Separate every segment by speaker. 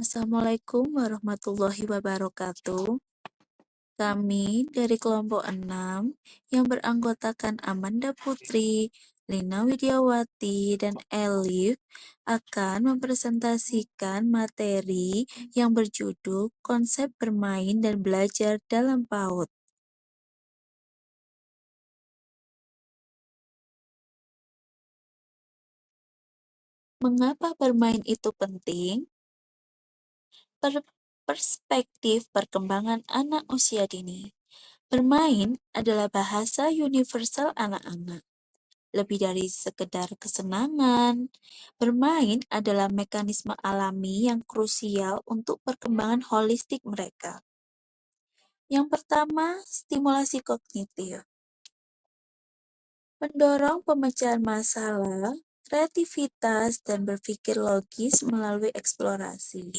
Speaker 1: Assalamualaikum warahmatullahi wabarakatuh. Kami dari kelompok 6 yang beranggotakan Amanda Putri, Lina Widiawati, dan Elif akan mempresentasikan materi yang berjudul Konsep Bermain dan Belajar dalam PAUD. Mengapa bermain itu penting? Perspektif perkembangan anak usia dini. Bermain adalah bahasa universal anak-anak. Lebih dari sekedar kesenangan, bermain adalah mekanisme alami yang krusial untuk perkembangan holistik mereka. Yang pertama, stimulasi kognitif. Mendorong pemecahan masalah, kreativitas, dan berpikir logis melalui eksplorasi.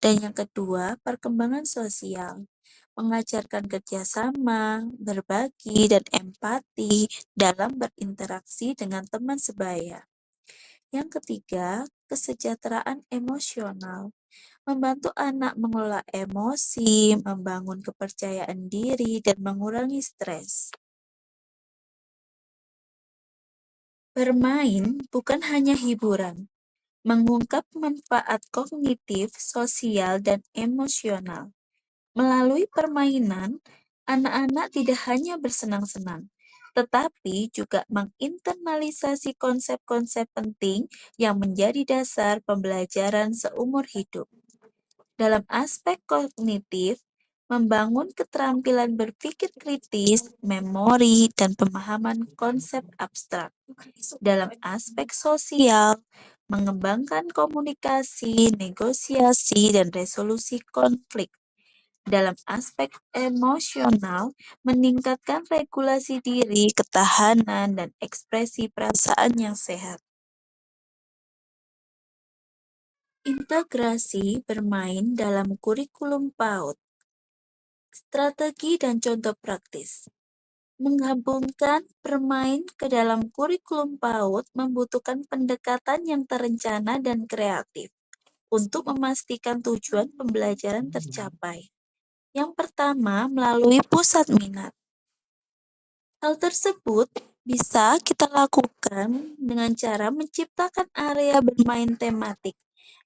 Speaker 1: Dan yang kedua, perkembangan sosial. Mengajarkan kerjasama, berbagi, dan empati dalam berinteraksi dengan teman sebaya. Yang ketiga, kesejahteraan emosional. Membantu anak mengelola emosi, membangun kepercayaan diri, dan mengurangi stres. Bermain bukan hanya hiburan, mengungkap manfaat kognitif, sosial, dan emosional. Melalui permainan, anak-anak tidak hanya bersenang-senang, tetapi juga menginternalisasi konsep-konsep penting yang menjadi dasar pembelajaran seumur hidup. Dalam aspek kognitif, membangun keterampilan berpikir kritis, memori, dan pemahaman konsep abstrak. Dalam aspek sosial, mengembangkan komunikasi, negosiasi, dan resolusi konflik. Dalam aspek emosional, meningkatkan regulasi diri, ketahanan, dan ekspresi perasaan yang sehat. Integrasi bermain dalam kurikulum PAUD. Strategi dan contoh praktis. Menggabungkan bermain ke dalam kurikulum PAUD membutuhkan pendekatan yang terencana dan kreatif untuk memastikan tujuan pembelajaran tercapai. Yang pertama, melalui pusat minat. Hal tersebut bisa kita lakukan dengan cara menciptakan area bermain tematik.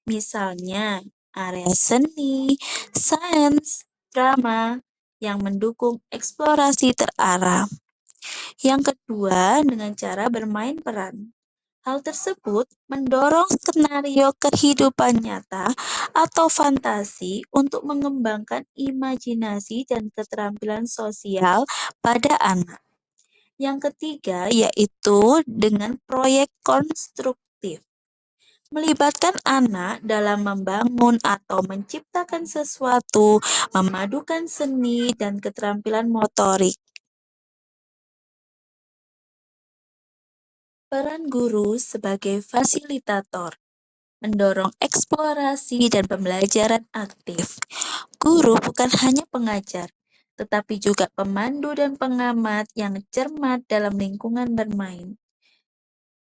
Speaker 1: Misalnya, area seni, sains, drama, yang mendukung eksplorasi terarah. Yang kedua, dengan cara bermain peran. Hal tersebut mendorong skenario kehidupan nyata atau fantasi untuk mengembangkan imajinasi dan keterampilan sosial pada anak. Yang ketiga, yaitu dengan proyek konstruktif. Melibatkan anak dalam membangun atau menciptakan sesuatu, memadukan seni dan keterampilan motorik. Peran guru sebagai fasilitator. Mendorong eksplorasi dan pembelajaran aktif. Guru bukan hanya pengajar, tetapi juga pemandu dan pengamat yang cermat dalam lingkungan bermain,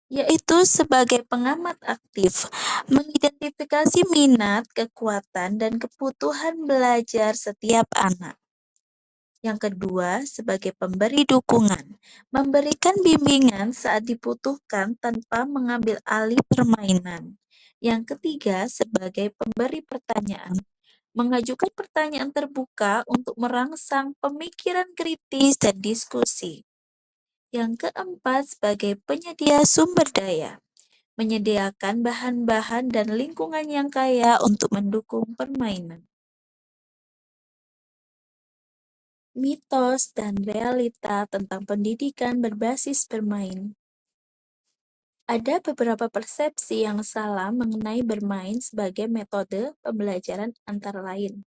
Speaker 1: yaitu sebagai pengamat aktif, mengidentifikasi minat, kekuatan, dan kebutuhan belajar setiap anak. Yang kedua, sebagai pemberi dukungan, memberikan bimbingan saat dibutuhkan tanpa mengambil alih permainan. Yang ketiga, sebagai pemberi pertanyaan, mengajukan pertanyaan terbuka untuk merangsang pemikiran kritis dan diskusi. Yang keempat, sebagai penyedia sumber daya, menyediakan bahan-bahan dan lingkungan yang kaya untuk mendukung permainan. Mitos dan realita tentang pendidikan berbasis bermain. Ada beberapa persepsi yang salah mengenai bermain sebagai metode pembelajaran antara lain.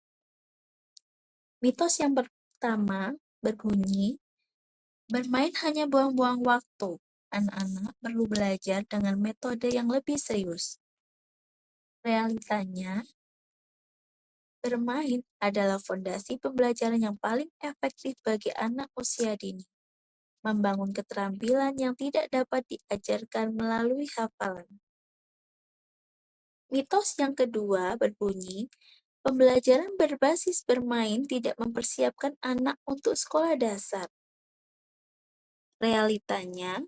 Speaker 1: Mitos yang pertama berbunyi, bermain hanya buang-buang waktu. Anak-anak perlu belajar dengan metode yang lebih serius. Realitanya, bermain adalah fondasi pembelajaran yang paling efektif bagi anak usia dini. Membangun keterampilan yang tidak dapat diajarkan melalui hafalan. Mitos yang kedua berbunyi, pembelajaran berbasis bermain tidak mempersiapkan anak untuk sekolah dasar. Realitanya,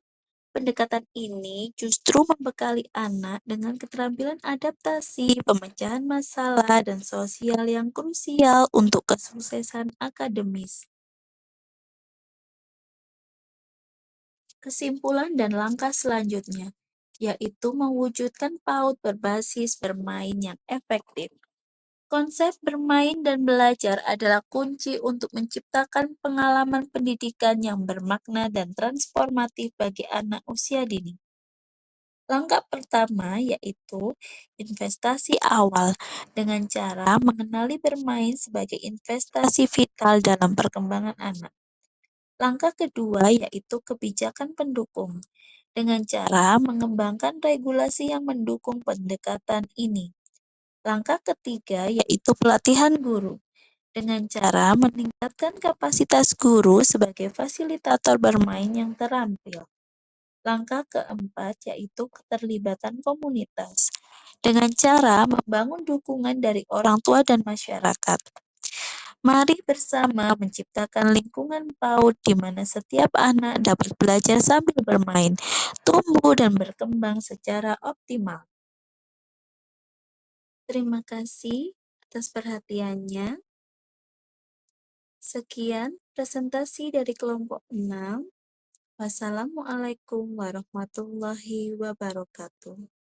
Speaker 1: pendekatan ini justru membekali anak dengan keterampilan adaptasi, pemecahan masalah, dan sosial yang krusial untuk kesuksesan akademis. Kesimpulan dan langkah selanjutnya, yaitu mewujudkan PAUD berbasis bermain yang efektif. Konsep bermain dan belajar adalah kunci untuk menciptakan pengalaman pendidikan yang bermakna dan transformatif bagi anak usia dini. Langkah pertama yaitu investasi awal dengan cara mengenali bermain sebagai investasi vital dalam perkembangan anak. Langkah kedua yaitu kebijakan pendukung dengan cara mengembangkan regulasi yang mendukung pendekatan ini. Langkah ketiga yaitu pelatihan guru dengan cara meningkatkan kapasitas guru sebagai fasilitator bermain yang terampil. Langkah keempat yaitu keterlibatan komunitas dengan cara membangun dukungan dari orang tua dan masyarakat. Mari bersama menciptakan lingkungan PAUD di mana setiap anak dapat belajar sambil bermain, tumbuh dan berkembang secara optimal. Terima kasih atas perhatiannya. Sekian presentasi dari kelompok 6. Wassalamualaikum warahmatullahi wabarakatuh.